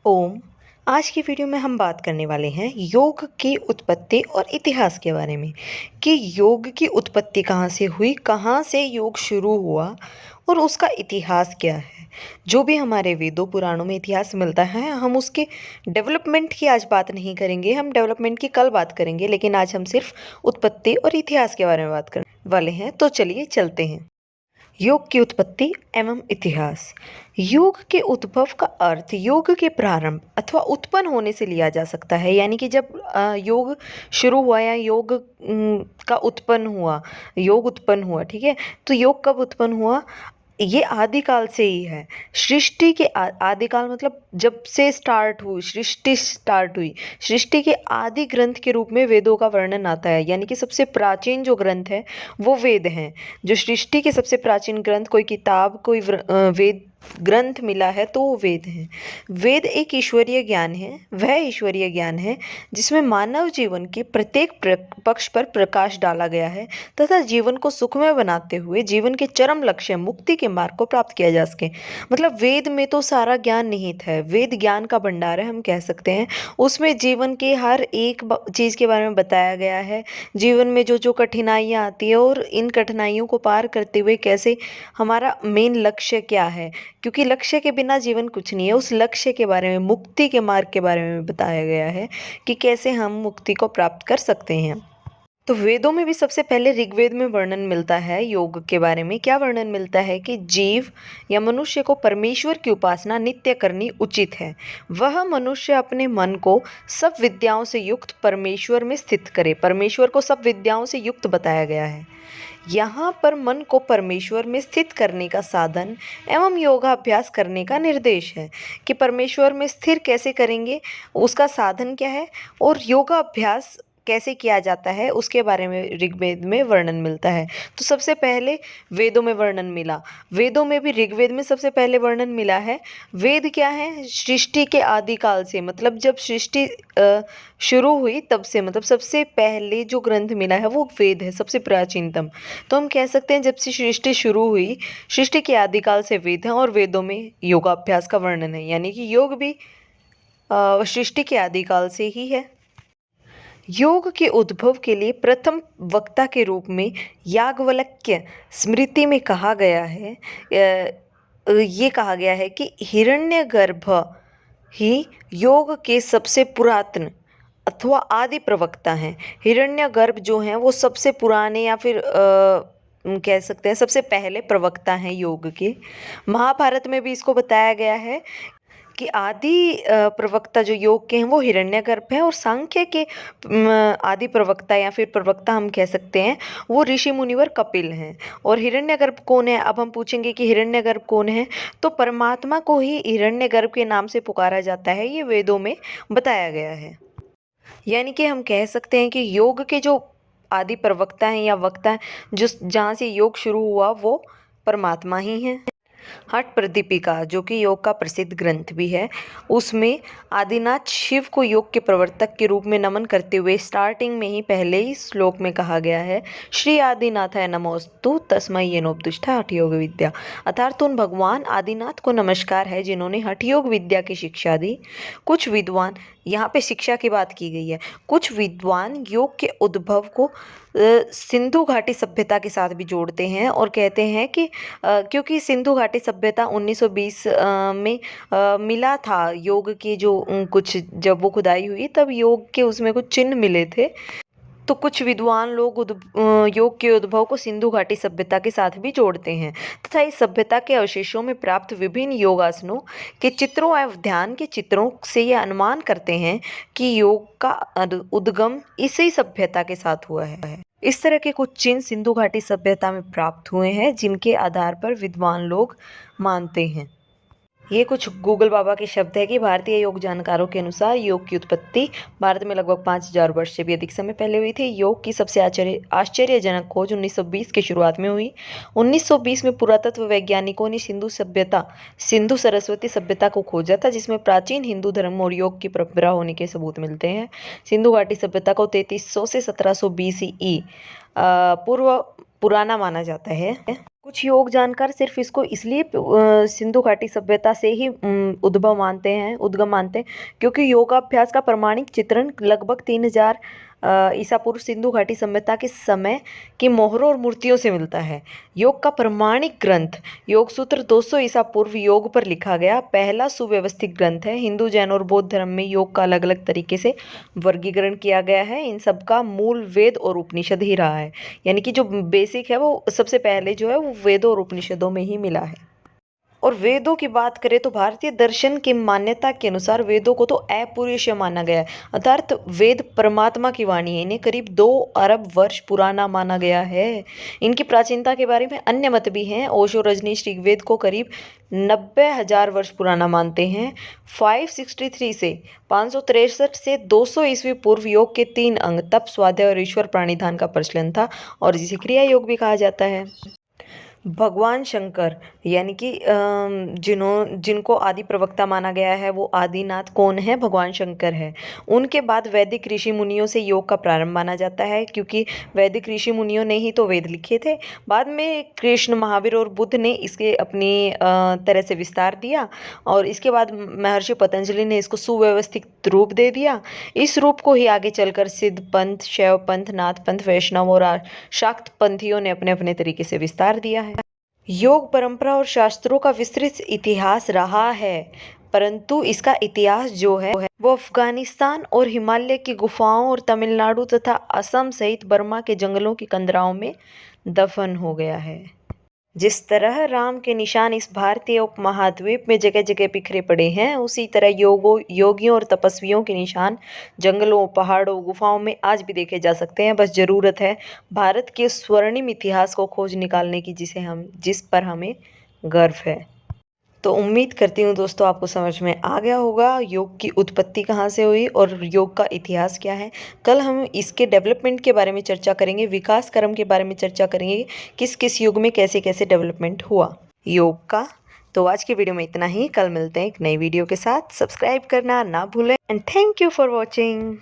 ओम। आज की वीडियो में हम बात करने वाले हैं योग की उत्पत्ति और इतिहास के बारे में कि योग की उत्पत्ति कहाँ से हुई, कहाँ से योग शुरू हुआ और उसका इतिहास क्या है। जो भी हमारे वेदों पुराणों में इतिहास मिलता है, हम उसके डेवलपमेंट की आज बात नहीं करेंगे, हम डेवलपमेंट की कल बात करेंगे, लेकिन आज हम सिर्फ उत्पत्ति और इतिहास के बारे में बात करने वाले हैं। तो चलिए चलते हैं। योग की उत्पत्ति एवं इतिहास। योग के उद्भव का अर्थ योग के प्रारंभ अथवा उत्पन्न होने से लिया जा सकता है, यानी कि जब योग शुरू हुआ या योग का उत्पन्न हुआ, योग उत्पन्न हुआ, ठीक है। तो योग कब उत्पन्न हुआ? ये आदिकाल से ही है। सृष्टि के आदिकाल मतलब जब से स्टार्ट हुई सृष्टि, स्टार्ट हुई सृष्टि के आदि ग्रंथ के रूप में वेदों का वर्णन आता है, यानी कि सबसे प्राचीन जो ग्रंथ है वो वेद हैं। जो सृष्टि के सबसे प्राचीन ग्रंथ, कोई किताब, कोई वेद ग्रंथ मिला है तो वो वेद हैं। वेद एक ईश्वरीय ज्ञान है, वह ईश्वरीय ज्ञान है जिसमें मानव जीवन के प्रत्येक पक्ष पर प्रकाश डाला गया है तथा जीवन को सुखमय बनाते हुए जीवन के चरम लक्ष्य मुक्ति के मार्ग को प्राप्त किया जा सके। मतलब वेद में तो सारा ज्ञान निहित है, वेद ज्ञान का भंडार है, हम कह सकते हैं। उसमें जीवन के हर एक चीज़ के बारे में बताया गया है। जीवन में जो जो कठिनाइयाँ आती है और इन कठिनाइयों को पार करते हुए कैसे हमारा मेन लक्ष्य क्या है, क्योंकि लक्ष्य के बिना जीवन कुछ नहीं है। उस लक्ष्य के बारे में, मुक्ति के मार्ग के बारे में बताया गया है कि कैसे हम मुक्ति को प्राप्त कर सकते हैं। तो वेदों में भी सबसे पहले ऋग्वेद में वर्णन मिलता है योग के बारे में। क्या वर्णन मिलता है कि जीव या मनुष्य को परमेश्वर की उपासना नित्य करनी उचित है। वह मनुष्य अपने मन को सब विद्याओं से युक्त परमेश्वर में स्थित करे। परमेश्वर को सब विद्याओं से युक्त बताया गया है। यहाँ पर मन को परमेश्वर में स्थित करने का साधन एवं योगाभ्यास करने का निर्देश है कि परमेश्वर में स्थिर कैसे करेंगे, उसका साधन क्या है और योगाभ्यास कैसे किया जाता है, उसके बारे में ऋग्वेद में वर्णन मिलता है। तो सबसे पहले वेदों में वर्णन मिला, वेदों में भी ऋग्वेद में सबसे पहले वर्णन मिला है। वेद क्या है? सृष्टि के आदिकाल से, मतलब जब सृष्टि शुरू हुई तब से, मतलब सबसे पहले जो ग्रंथ मिला है वो वेद है, सबसे प्राचीनतम। तो हम कह सकते हैं जब से सृष्टि शुरू हुई, सृष्टि के आदिकाल से वेद हैं और वेदों में योगाभ्यास का वर्णन है, यानी कि योग भी सृष्टि के आदिकाल से ही है। योग के उद्भव के लिए प्रथम वक्ता के रूप में याज्ञवल्क्य स्मृति में कहा गया है, ये कहा गया है कि हिरण्यगर्भ ही योग के सबसे पुरातन अथवा आदि प्रवक्ता हैं। हिरण्यगर्भ जो हैं वो सबसे पुराने या फिर कह सकते हैं सबसे पहले प्रवक्ता हैं योग के। महाभारत में भी इसको बताया गया है कि आदि प्रवक्ता जो योग के हैं वो हिरण्यगर्भ हैं, और सांख्य के आदि प्रवक्ता या फिर प्रवक्ता हम कह सकते हैं वो ऋषि मुनिवर कपिल हैं। और हिरण्यगर्भ कौन है? अब हम पूछेंगे कि हिरण्यगर्भ कौन है, तो परमात्मा को ही हिरण्यगर्भ के नाम से पुकारा जाता है, ये वेदों में बताया गया है। यानी कि हम कह सकते हैं कि योग के जो आदि प्रवक्ता हैं या वक्ता हैं, जो जहाँ से योग शुरू हुआ वो परमात्मा ही हैं। हठ प्रदीपिका जो कि योग का प्रसिद्ध ग्रंथ भी है, उसमें आदिनाथ शिव को योग के प्रवर्तक के रूप में नमन करते हुए स्टार्टिंग में ही पहले ही श्लोक में कहा गया है, श्री आदिनाथाय नमोस्तु तस्मै येनोपदिष्टा हठ योग विद्या। अर्थात उन भगवान आदिनाथ को नमस्कार है जिन्होंने हठ योग विद्या की शिक्षा दी। कुछ विद्वान, यहाँ पे शिक्षा की बात की गई है, कुछ विद्वान योग के उद्भव को सिंधु घाटी सभ्यता के साथ भी जोड़ते हैं और कहते हैं कि क्योंकि सिंधु घाटी सभ्यता 1920 में मिला था योग की जो कुछ, जब वो खुदाई हुई तब योग के उसमें कुछ चिन्ह मिले थे। तो कुछ विद्वान लोग योग के उद्भव को सिंधु घाटी सभ्यता के साथ भी जोड़ते हैं तथा इस सभ्यता के अवशेषों में प्राप्त विभिन्न योगासनों के चित्रों एवं ध्यान के चित्रों से यह अनुमान करते हैं कि योग का उद्गम इसी सभ्यता के साथ हुआ है। इस तरह के कुछ चिन्ह सिंधु घाटी सभ्यता में प्राप्त हुए हैं जिनके आधार पर विद्वान लोग मानते हैं। ये कुछ गूगल बाबा के शब्द है कि भारतीय योग जानकारों के अनुसार योग की उत्पत्ति भारत में लगभग 5000 वर्ष से भी अधिक समय पहले हुई थी। योग की सबसे आश्चर्यजनक खोज 1920 की शुरुआत में हुई। 1920 में पुरातत्व वैज्ञानिकों ने सिंधु सरस्वती सभ्यता को खोजा था, जिसमें प्राचीन हिंदू धर्म और योग की परंपरा होने के सबूत मिलते हैं। सिंधु घाटी सभ्यता को 3300 से 1700 BCE पूर्व पुराना माना जाता है। कुछ योग जानकार सिर्फ इसको इसलिए सिंधु घाटी सभ्यता से ही उद्गम मानते हैं क्योंकि योगाभ्यास का प्रमाणिक चित्रण लगभग 3000 ईसा पूर्व सिंधु घाटी सभ्यता के समय की मोहरों और मूर्तियों से मिलता है। योग का प्रमाणिक ग्रंथ योग सूत्र 200 ईसा पूर्व योग पर लिखा गया पहला सुव्यवस्थित ग्रंथ है। हिंदू, जैन और बौद्ध धर्म में योग का अलग अलग तरीके से वर्गीकरण किया गया है। इन सब का मूल वेद और उपनिषद ही रहा है, यानी कि जो बेसिक है वो सबसे पहले जो है वो वेदों और उपनिषदों में ही मिला है। और वेदों की बात करें तो भारतीय दर्शन की मान्यता के अनुसार वेदों को तो अपूर्वीय माना गया है, अर्थात वेद परमात्मा की वाणी है। इन्हें करीब 2 अरब वर्ष पुराना माना गया है। इनकी प्राचीनता के बारे में अन्य मत भी हैं। ओशो रजनीश ऋग्वेद को करीब 90,000 वर्ष पुराना मानते हैं। 563 से 563 से 200 ईस्वी पूर्व योग के 3 अंग तप, स्वाध्याय और ईश्वर प्राणिधान का प्रचलन था और जिसे क्रिया योग भी कहा जाता है। भगवान शंकर यानी कि जिनको आदि प्रवक्ता माना गया है वो आदिनाथ कौन है? भगवान शंकर है। उनके बाद वैदिक ऋषि मुनियों से योग का प्रारंभ माना जाता है क्योंकि वैदिक ऋषि मुनियों ने ही तो वेद लिखे थे। बाद में कृष्ण, महावीर और बुद्ध ने इसके अपनी तरह से विस्तार दिया और इसके बाद महर्षि पतंजलि ने इसको सुव्यवस्थित रूप दे दिया। इस रूप को ही आगे चलकर सिद्ध पंथ, शैव पंथ, नाथ पंथ, वैष्णव और शाक्त पंथियों ने अपने अपने तरीके से विस्तार दिया है। योग परंपरा और शास्त्रों का विस्तृत इतिहास रहा है, परंतु इसका इतिहास जो है वो अफगानिस्तान और हिमालय की गुफाओं और तमिलनाडु तथा असम सहित बर्मा के जंगलों की कंदराओं में दफन हो गया है। जिस तरह राम के निशान इस भारतीय उपमहाद्वीप में जगह जगह बिखरे पड़े हैं, उसी तरह योगियों और तपस्वियों के निशान जंगलों, पहाड़ों, गुफाओं में आज भी देखे जा सकते हैं। बस ज़रूरत है भारत के स्वर्णिम इतिहास को खोज निकालने की जिस पर हमें गर्व है। तो उम्मीद करती हूँ दोस्तों आपको समझ में आ गया होगा योग की उत्पत्ति कहाँ से हुई और योग का इतिहास क्या है। कल हम इसके डेवलपमेंट के बारे में चर्चा करेंगे, विकास क्रम के बारे में चर्चा करेंगे, किस किस युग में कैसे कैसे डेवलपमेंट हुआ योग का। तो आज की वीडियो में इतना ही। कल मिलते हैं एक नई वीडियो के साथ। सब्सक्राइब करना ना भूलें and thank you for watching.